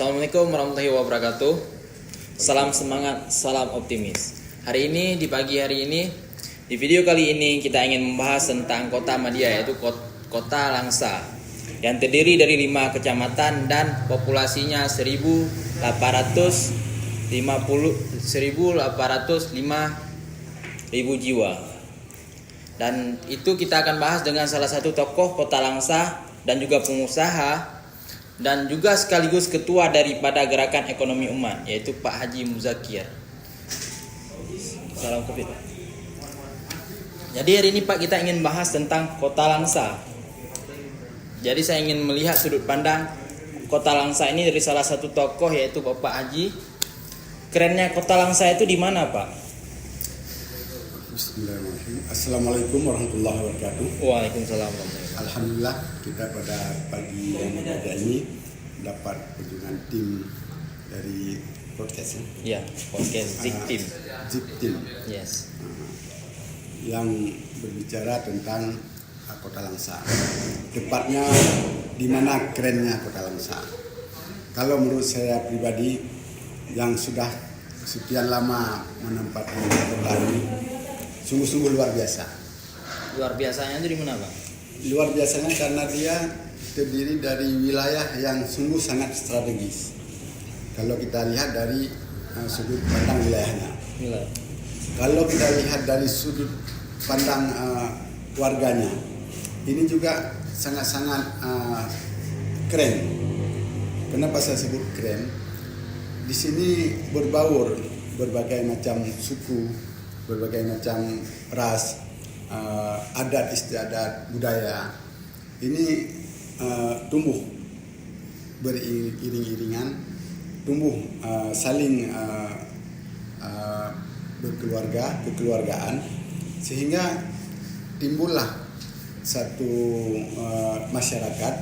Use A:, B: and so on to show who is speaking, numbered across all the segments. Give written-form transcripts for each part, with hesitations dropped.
A: Assalamualaikum warahmatullahi wabarakatuh. Salam semangat, salam optimis. Di pagi hari ini, di video kali ini kita ingin membahas tentang kota Madia, yaitu kota Langsa, yang terdiri dari 5 kecamatan dan populasinya 1.805 jiwa. Dan itu kita akan bahas dengan salah satu tokoh kota Langsa dan juga pengusaha dan juga sekaligus ketua daripada Gerakan Ekonomi Umat, yaitu Pak Haji Muzakir. Salam Covid. Jadi hari ini Pak, kita ingin bahas tentang kota Langsa. Jadi saya ingin melihat sudut pandang kota Langsa ini dari salah satu tokoh, yaitu Bapak Haji. Kerennya kota Langsa itu di mana, Pak?
B: Bismillahirrahmanirrahim. Assalamualaikum warahmatullahi wabarakatuh.
A: Waalaikumsalam warahmatullahi wabarakatuh.
B: Alhamdulillah kita pada pagi yang mulia ini dapat kunjungan tim dari podcast
A: Ya, podcast Zik Team.
B: Zik Team
A: Yes.
B: yang berbicara tentang kota Langsa. Tepatnya di mana kerennya kota Langsa. Kalau menurut saya pribadi yang sudah sekian lama menempati kota ini sungguh-sungguh luar biasa.
A: Luar biasanya itu di mana, Bang?
B: Luar biasanya karena dia terdiri dari wilayah yang sungguh sangat strategis. Kalau kita lihat dari sudut pandang wilayahnya. Kalau kita lihat dari sudut pandang warganya, ini juga sangat-sangat keren. Kenapa saya sebut keren? Di sini berbaur berbagai macam suku, berbagai macam ras, adat istiadat, budaya. Ini tumbuh beriring-iringan, tumbuh saling kekeluargaan, sehingga timbullah satu masyarakat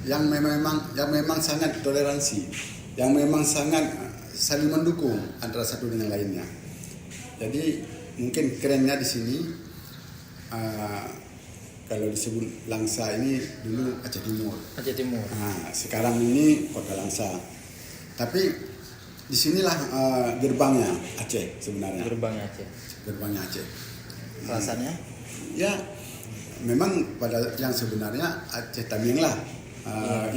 B: yang memang sangat toleransi, yang memang sangat saling mendukung antara satu dengan lainnya. Jadi mungkin kerennya di sini kalau disebut Langsa ini dulu Aceh Timur.
A: Aceh Timur.
B: Sekarang ini kota Langsa. Tapi disinilah gerbangnya Aceh sebenarnya.
A: Gerbangnya Aceh.
B: Gerbangnya Aceh.
A: Alasannya?
B: Ya, memang pada yang sebenarnya Aceh Tamiang lah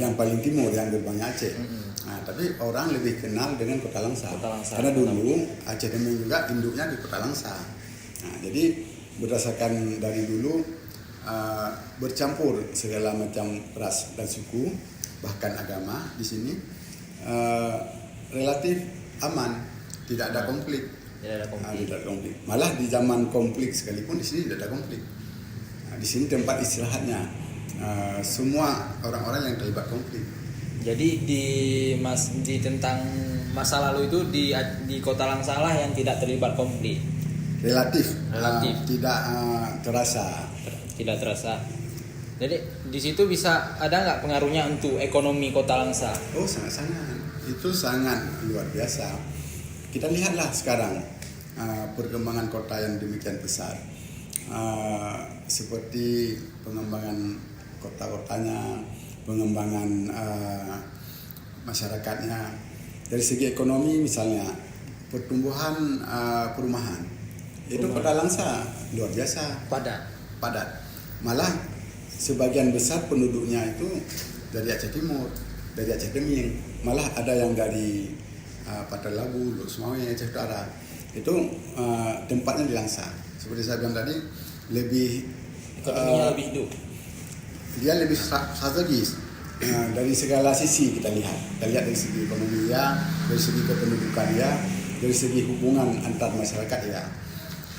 B: yang paling timur, yang gerbangnya Aceh. Tapi orang lebih kenal dengan kota Langsa. Karena dulu Aceh Tamiang juga induknya di kota Langsa. Jadi berdasarkan dari dulu bercampur segala macam ras dan suku, bahkan agama di sini relatif aman, tidak ada konflik. Tidak ada konflik. Malah di zaman konflik sekalipun di sini tidak ada konflik. Di sini tempat istirahatnya semua orang-orang yang terlibat konflik.
A: Jadi di tentang masa lalu itu di kota Langsa lah yang tidak terlibat konflik.
B: Relatif. Tidak
A: terasa. Jadi di situ bisa ada nggak pengaruhnya untuk ekonomi kota Langsa?
B: Oh, sangat-sangat. Itu sangat luar biasa. Kita lihatlah sekarang perkembangan kota yang demikian besar, seperti pengembangan kota-kotanya, pengembangan masyarakatnya. Dari segi ekonomi misalnya, pertumbuhan perumahan. Itu kota Langsa luar biasa. Padat. Malah sebagian besar penduduknya itu dari Aceh Timur, dari Aceh Tamiang. Malah ada yang dari Patar Labu, Luk Semawe, Aceh Utara. Itu tempatnya di Langsa. Seperti saya bilang tadi,
A: ekonominya lebih hidup.
B: Dia lebih strategis. Dari segala sisi kita lihat. Kita lihat dari segi ekonomi ya, dari segi kependudukan ya, dari segi hubungan antar masyarakat ya.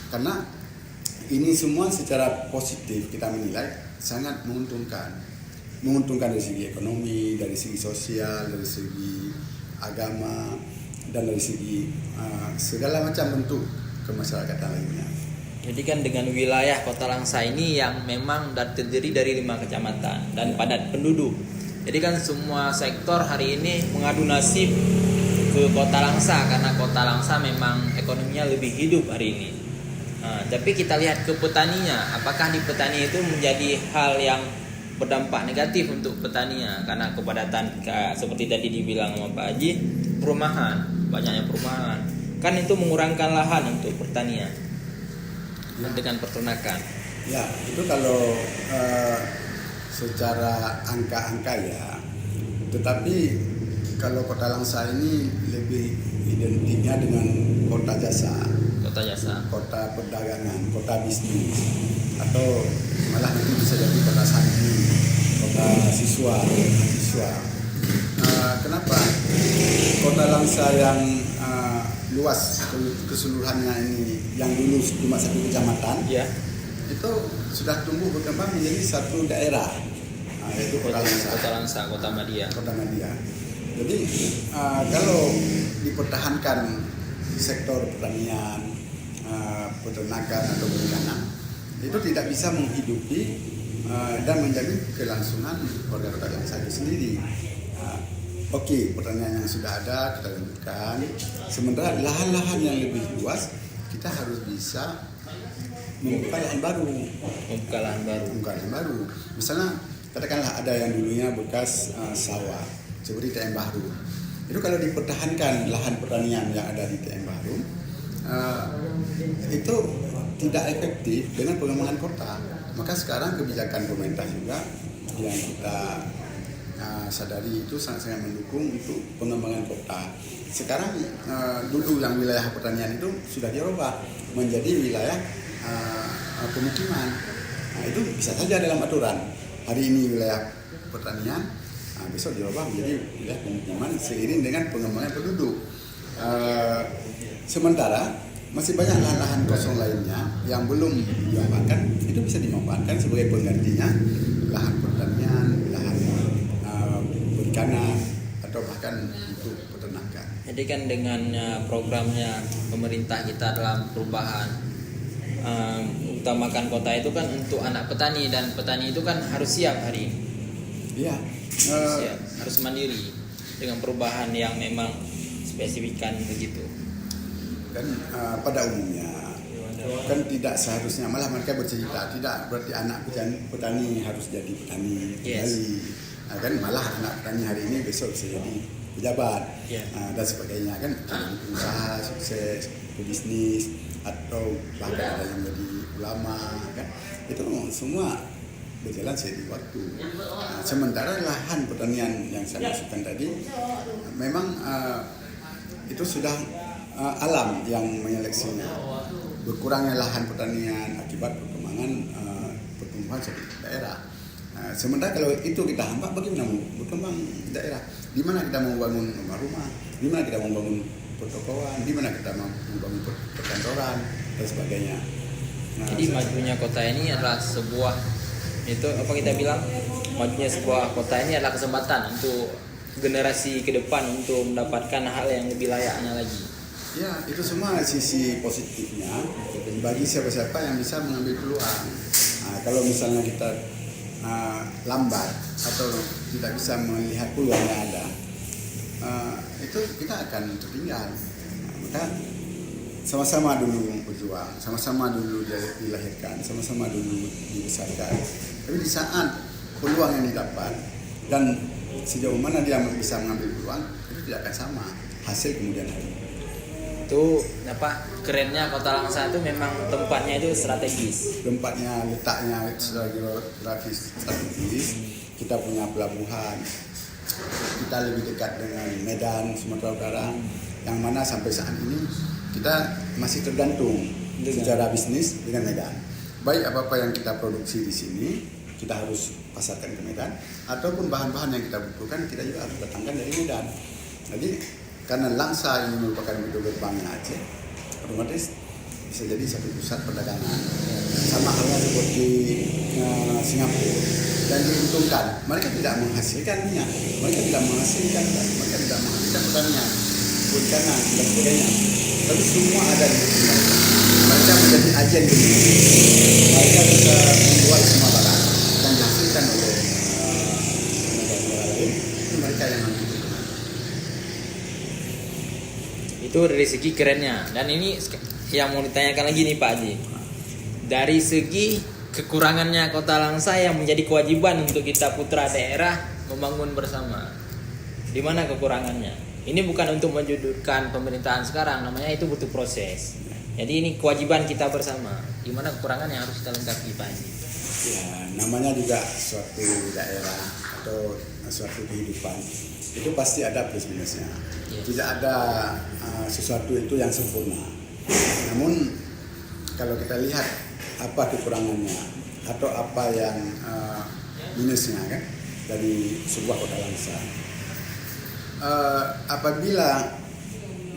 B: Karena ini semua secara positif kita menilai sangat menguntungkan. Menguntungkan dari segi ekonomi, dari segi sosial, dari segi agama, dan dari segi segala macam bentuk kemasyarakatan lainnya.
A: Jadi kan dengan wilayah kota Langsa ini yang memang terdiri dari 5 kecamatan dan padat penduduk. Jadi kan semua sektor hari ini mengadu nasib ke kota Langsa karena kota Langsa memang ekonominya lebih hidup hari ini. Tapi kita lihat ke petaninya, apakah di petani itu menjadi hal yang berdampak negatif untuk petani karena kepadatan seperti tadi dibilang sama Pak Haji, banyaknya perumahan kan itu mengurangkan lahan untuk pertanian dengan peternakan.
B: Ya, itu kalau secara angka-angka ya. Tetapi kalau Kota Langsa ini lebih identiknya dengan kota jasa, kota perdagangan, kota bisnis, atau malah nanti bisa jadi kota santri, kota mahasiswa. Kenapa Kota Langsa yang luas keseluruhannya ini, yang dulu cuma satu kecamatan,
A: Ya.
B: itu sudah tumbuh berkembang menjadi satu daerah, yaitu Kota Langsa,
A: Kota Madia.
B: Jadi kalau dipertahankan sektor pertanian, peternakan atau perikanan, itu tidak bisa menghidupi dan menjamin kelangsungan warga Kota Langsa itu sendiri. Oke, pertanian yang sudah ada kita lanjutkan. Sementara lahan-lahan yang lebih luas kita harus bisa membuka lahan baru. Misalnya katakanlah ada yang dulunya bekas sawah seperti TM Bahru. Itu kalau dipertahankan lahan pertanian yang ada di TM Bahru, itu tidak efektif dengan pengembangan kota. Maka sekarang kebijakan pemerintah juga yang kita sadari itu sangat-sangat mendukung untuk pengembangan kota. Sekarang dulu yang wilayah pertanian itu sudah dirubah menjadi wilayah pemukiman. Itu bisa saja dalam aturan. Hari ini wilayah pertanian, besok dirubah menjadi wilayah pemukiman seiring dengan pengembangan penduduk. Sementara masih banyak lahan-lahan kosong lainnya yang belum dimanfaatkan, itu bisa dimanfaatkan sebagai penggantinya lahan pertanian, lahan perikanan, atau bahkan untuk peternakan.
A: Jadi kan dengan programnya pemerintah kita dalam perubahan utamakan kota itu kan untuk anak petani, dan petani itu kan harus siap hari ini.
B: Iya.
A: Harus mandiri dengan perubahan yang memang spesifikan begitu.
B: Kan pada umumnya kan tidak seharusnya, malah mereka bercerita tidak berarti anak petani harus jadi petani kembali. Kan malah anak petani hari ini besok bisa jadi pejabat dan sebagainya, kan jadi pengusaha sukses, pebisnis, atau bahkan ada yang jadi ulama, kan itu semua berjalan seiring waktu. Sementara lahan pertanian yang saya maksudkan tadi memang itu sudah alam yang menyeleksinya. Berkurangnya lahan pertanian akibat perkembangan pertumbuhan seperti daerah. Sementara kalau itu kita hambat, bagaimana mau berkembang daerah? Di mana kita mau bangun rumah-rumah? Di mana kita mau bangun pertokoan? Di mana kita mau bangun perkantoran dan sebagainya?
A: Jadi majunya kota ini adalah sebuah, itu apa kita bilang, majunya sebuah kota ini adalah kesempatan untuk generasi ke depan untuk mendapatkan hal yang lebih layaknya lagi.
B: Ya, itu semua sisi positifnya bagi siapa-siapa yang bisa mengambil peluang. Kalau misalnya kita lambat atau tidak bisa melihat peluang yang ada, itu kita akan tertinggal. Maka sama-sama dulu berjuang, sama-sama dulu dilahirkan, sama-sama dulu dibesarkan. Tapi di saat peluang yang didapat dan sejauh mana dia bisa mengambil peluang, itu tidak akan sama hasil kemudian hari.
A: Itu apa kerennya Kota Langsa itu memang tempatnya itu strategis.
B: Tempatnya, letaknya secara geografis strategis. Kita punya pelabuhan, kita lebih dekat dengan Medan, Sumatera Utara, yang mana sampai saat ini kita masih tergantung secara bisnis dengan Medan. Baik apa-apa yang kita produksi di sini, kita harus pasarkan ke Medan, ataupun bahan-bahan yang kita butuhkan kita juga harus datangkan dari Medan. Jadi karena Langsa ini merupakan pintu gerbangnya Aceh, otomatis bisa jadi satu pusat perdagangan. Sama halnya seperti Singapura, dan diuntungkan. Mereka tidak menghasilkan minyak, mereka tidak menghasilkan gas, mereka tidak menghasilkan pertanian, perikanan dan sebagainya. Tapi semua ada di sini. Mereka menjadi agen dunia. Mereka bisa membuat semua barang dan dihasilkan oleh negara-negara lain. Itu mereka yang menentukan.
A: Itu dari segi kerennya. Dan ini yang mau ditanyakan lagi nih Pak Haji, dari segi kekurangannya Kota Langsa yang menjadi kewajiban untuk kita putra daerah membangun bersama. Di mana kekurangannya? Ini bukan untuk menjudutkan pemerintahan sekarang, namanya itu butuh proses. Jadi ini kewajiban kita bersama. Di mana kekurangan yang harus kita lengkapi, Pak Haji?
B: Ya, namanya juga suatu daerah atau suatu kehidupan itu pasti ada plus minusnya. Tidak ada sesuatu itu yang sempurna. Namun kalau kita lihat apa kekurangannya atau apa yang minusnya kan dari sebuah Kota Langsa, apabila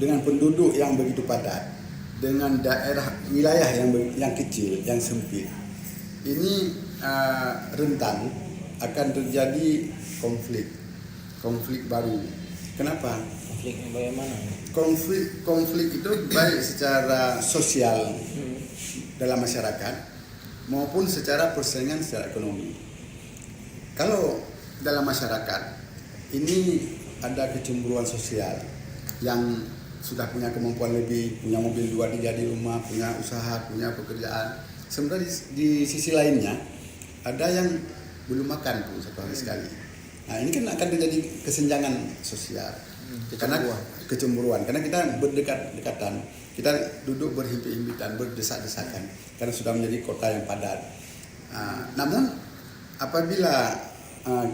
B: dengan penduduk yang begitu padat, dengan daerah wilayah yang kecil, yang sempit, ini rentan akan terjadi konflik baru. Kenapa?
A: Konflik bagaimana?
B: Konflik itu baik secara sosial dalam masyarakat maupun secara persaingan secara ekonomi. Kalau dalam masyarakat ini ada kecemburuan sosial yang sudah punya kemampuan lebih, punya mobil 2-3 di rumah, punya usaha, punya pekerjaan. Sementara di sisi lainnya ada yang belum makan pun satu hari sekali. Nah, ini kan akan terjadi kesenjangan sosial. Karena kecemburuan, karena kita berdekatan, kita duduk berhimpit-himpitan, berdesak-desakan, karena sudah menjadi kota yang padat. Namun apabila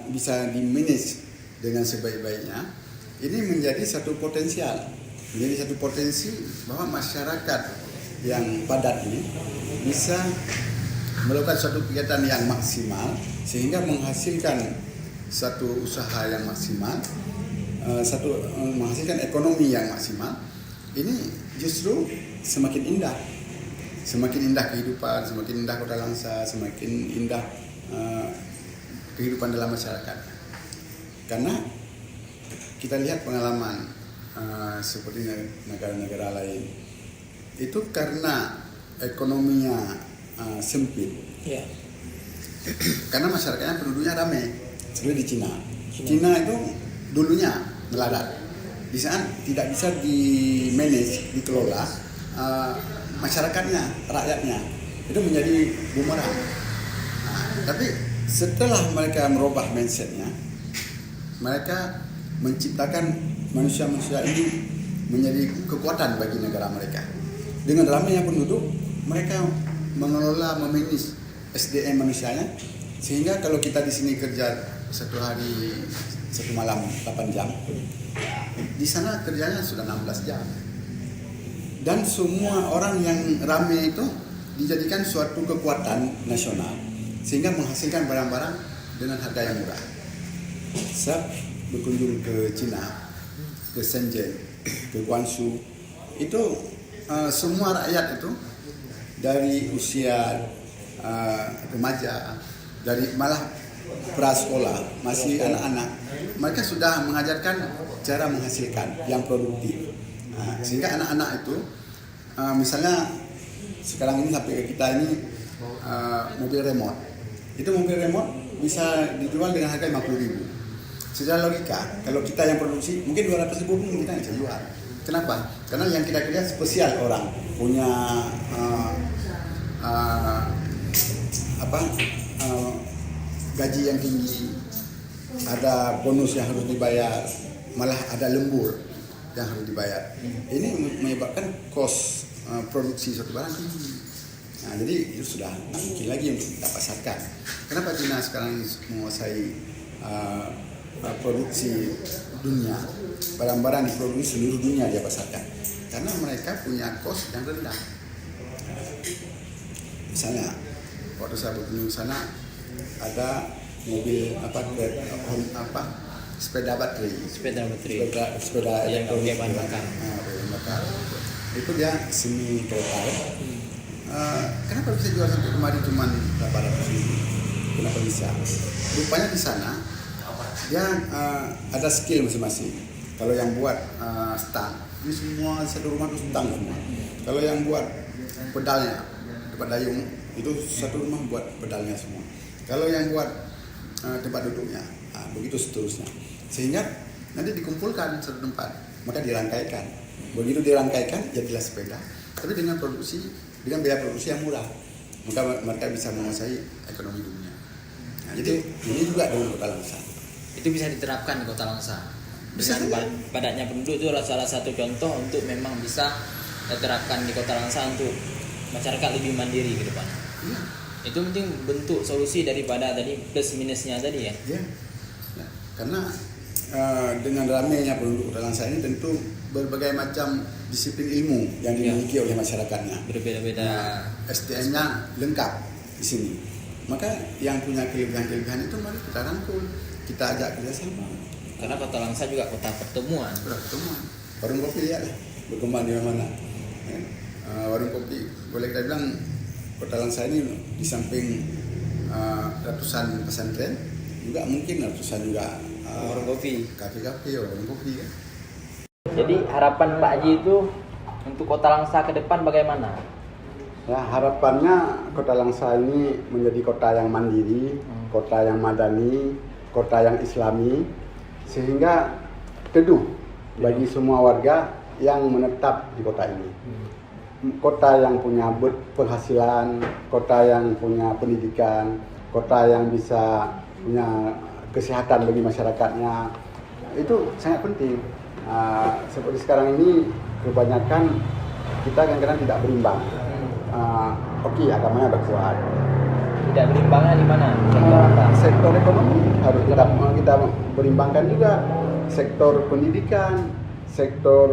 B: bisa di-manage dengan sebaik-baiknya, ini menjadi satu potensi bahwa masyarakat yang padat ini bisa melakukan suatu kegiatan yang maksimal sehingga menghasilkan satu usaha yang maksimal, menghasilkan ekonomi yang maksimal. Ini justru semakin indah kehidupan, semakin indah Kota Langsa, semakin indah kehidupan dalam masyarakat. Karena kita lihat pengalaman seperti negara-negara lain, itu karena ekonominya sempit, karena masyarakatnya penduduknya ramai. Seperti di Cina itu dulunya melarat, di sana tidak bisa di-manage, dikelola masyarakatnya, rakyatnya, itu menjadi bumerang. Tapi setelah mereka merubah mindsetnya, mereka menciptakan manusia-manusia ini menjadi kekuatan bagi negara mereka. Dengan ramainya penduduk, mereka mengelola, memanage SDM manusianya, sehingga kalau kita di sini kerja satu hari, satu malam 8 jam, di sana kerjanya sudah 16 jam. Dan semua orang yang ramai itu dijadikan suatu kekuatan nasional, sehingga menghasilkan barang-barang dengan harga yang murah. Saya berkunjung ke Cina, ke Shenzhen, ke Guangzhou, itu semua rakyat itu dari usia remaja, dari malah prasekolah, masih anak-anak, mereka sudah mengajarkan cara menghasilkan yang produktif. Sehingga anak-anak itu misalnya sekarang ini sampai ke kita ini mobil remote. Itu mobil remote bisa dijual dengan harga 50.000. Secara logika, kalau kita yang produksi mungkin 200.000 pun kita nggak bisa jual. Kenapa? Karena yang kita kerja spesial, orang punya gaji yang tinggi, ada bonus yang harus dibayar, malah ada lembur yang harus dibayar. Ini menyebabkan cost produksi suatu barang tinggi. Nah, jadi itu sudah tidak mungkin lagi untuk kita pasarkan. Kenapa China sekarang menguasai produksi dunia, barang-barang diproduksi seluruh dunia dia pasarkan? Karena mereka punya cost yang rendah. Misalnya, waktu saya berkunjung sana, ada mobil sepeda baterai
A: yang pakai bahan bakar.
B: Itu dia semi kereta. Kenapa bisa jual sampai kemarin cuma 800.000? Kenapa bisa? Rupanya di sana dia ada skill masing-masing. Kalau yang buat stang, ini semua satu rumah itu stang semua. Kalau yang buat pedalnya, tempat dayung, itu satu rumah buat pedalnya semua. Kalau yang buat tempat duduknya, begitu seterusnya. Sehingga nanti dikumpulkan satu tempat, maka dirangkaikan. Begitu dirangkaikan, jadilah sepeda. Tapi dengan biaya produksi yang murah. maka mereka bisa menguasai ekonomi dunia. Nah, jadi ini juga dengan kota Langsa.
A: Itu bisa diterapkan di Kota Langsa.
B: Bisa
A: Dengan
B: saja.
A: padatnya penduduk itu adalah salah satu contoh untuk memang bisa diterapkan di Kota Langsa untuk masyarakat lebih mandiri ke depan.
B: Iya.
A: Itu penting bentuk solusi daripada tadi plus minusnya tadi ya.
B: Ya. Ya. Karena dengan ramainya penduduk kota Langsa ini tentu berbagai macam disiplin ilmu yang dimiliki oleh masyarakatnya.
A: Berbeda-beda.
B: SDM-nya lengkap di sini. Maka yang punya kelebihan-kelebihan itu mari kita rangkul, kita ajak kerjasama.
A: Karena Kota Langsa juga kota pertemuan.
B: Sudah pertemuan. Warung kopi lihat lah berkembang di mana-mana. Ya. Warung kopi boleh kita bilang Kota Langsa ini di samping ratusan pesantren juga mungkin ratusan juga
A: Warung kopi.
B: kafe-kafe, warung kopi kan.
A: Jadi harapan Pak Haji itu untuk Kota Langsa ke depan bagaimana?
B: Ya, harapannya Kota Langsa ini menjadi kota yang mandiri, kota yang madani, kota yang islami, sehingga teduh bagi semua warga yang menetap di kota ini. Kota yang punya penghasilan, kota yang punya pendidikan, kota yang bisa punya kesehatan bagi masyarakatnya, itu sangat penting. Seperti sekarang ini kebanyakan kita kadang-kadang tidak berimbang. Oke, agamanya berkuat.
A: Tidak berimbangnya di mana? Sektor apa?
B: Sektor ekonomi harus kita berimbangkan juga. Sektor pendidikan, sektor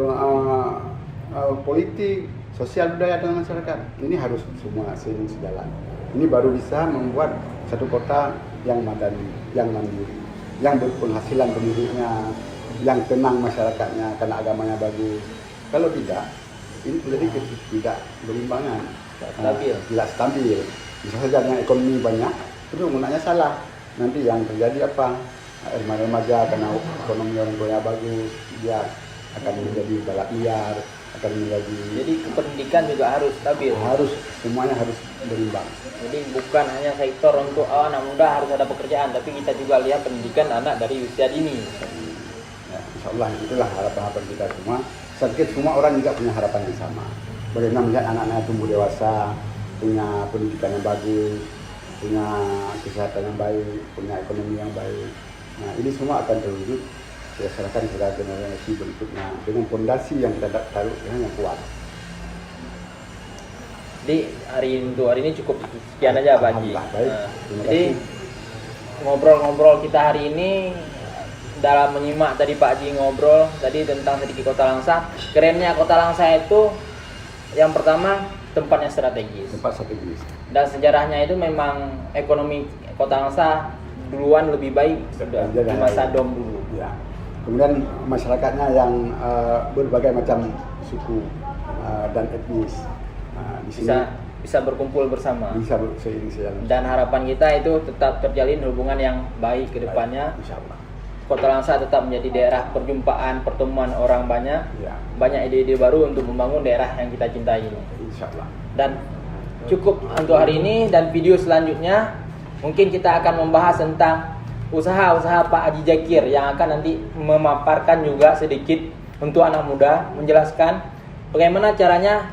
B: politik, sosial budaya dan masyarakat. Ini harus semua seiring sejalan. Ini baru bisa membuat satu kota yang madani, yang mandiri, yang berpenghasilan penduduknya, yang tenang masyarakatnya karena agamanya bagus. Kalau tidak, ini menjadi tidak berimbangan, tidak stabil. Bisa saja dengan ekonomi banyak, itu penggunaannya salah. Nanti yang terjadi apa? Remaja karena ekonomi orang tuanya bagus, dia akan menjadi balap liar, akan menjadi.
A: Jadi pendidikan juga harus stabil.
B: Harus semuanya harus berimbang.
A: Jadi bukan hanya sektor untuk anak muda harus ada pekerjaan, tapi kita juga lihat pendidikan anak dari usia dini.
B: Ya, insya Allah itulah harapan kita semua. Saya pikir semua orang juga punya harapan yang sama. Bagaimana melihat anak-anak tumbuh dewasa, punya pendidikan yang bagus, punya kesehatan yang baik, punya ekonomi yang baik. Nah, ini semua akan terwujud berdasarkan pada generasi berikutnya dengan fondasi yang kita taruh yang kuat.
A: Jadi hari ini cukup sekian aja Pak Haji.
B: Alhamdulillah, baik. Terima
A: Jadi
B: kasih.
A: ngobrol-ngobrol kita hari ini dalam menyimak tadi Pak Haji ngobrol tadi tentang sedikit Kota Langsa. Kerennya Kota Langsa itu yang pertama tempatnya strategis.
B: Tempat strategis.
A: Dan sejarahnya itu memang ekonomi Kota Langsa duluan lebih baik di masa Dom dulu.
B: Ya. Kemudian masyarakatnya yang berbagai macam suku dan etnis di sini
A: bisa berkumpul bersama.
B: bisa seiring sejalan.
A: Dan harapan kita itu tetap terjalin hubungan yang baik ke depannya.
B: Insyaallah.
A: Kota Langsa tetap menjadi daerah perjumpaan, pertemuan orang banyak.
B: Ya.
A: Banyak ide-ide baru untuk membangun daerah yang kita cintai ini.
B: Insyaallah.
A: Dan cukup untuk hari ini, dan video selanjutnya mungkin kita akan membahas tentang usaha-usaha Pak Haji Jakir yang akan nanti memaparkan juga sedikit untuk anak muda, menjelaskan bagaimana caranya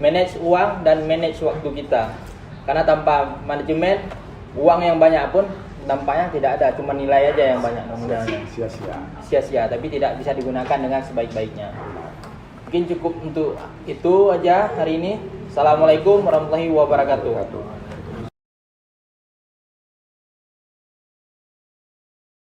A: manage uang dan manage waktu kita. Karena tanpa manajemen uang yang banyak pun dampaknya tidak ada, cuma nilai aja yang banyak sia-sia, tapi tidak bisa digunakan dengan sebaik-baiknya. Mungkin cukup untuk itu aja hari ini. Assalamualaikum warahmatullahi wabarakatuh.